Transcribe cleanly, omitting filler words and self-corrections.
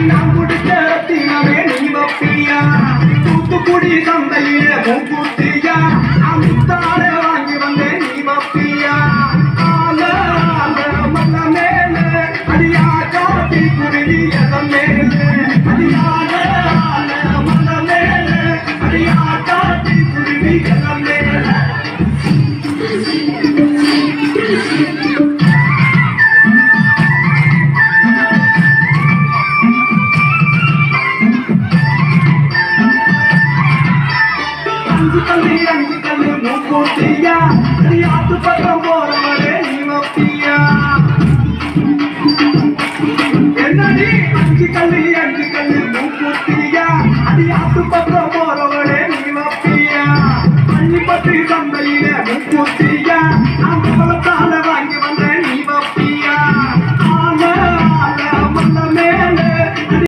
நான் குடிச்ச ரத்தினமே நீ வப்பியா தூத்துக்குடி சந்தையில மூக்குத்தியா அமுத்தாட வாங்கி வந்தேன் நீ வப்பியா ஆல மல்ல மேல அடியா காட்டி குருவி எதன் மேல அடியால மல்ல மேல அடியா காட்டி குருவி எதன் மேல அஞ்சு கல்லு மூக்குத்தியா ஆத்து பக்கம் போறவரே நீ வப்பியா என்னடி அஞ்சு கல்லு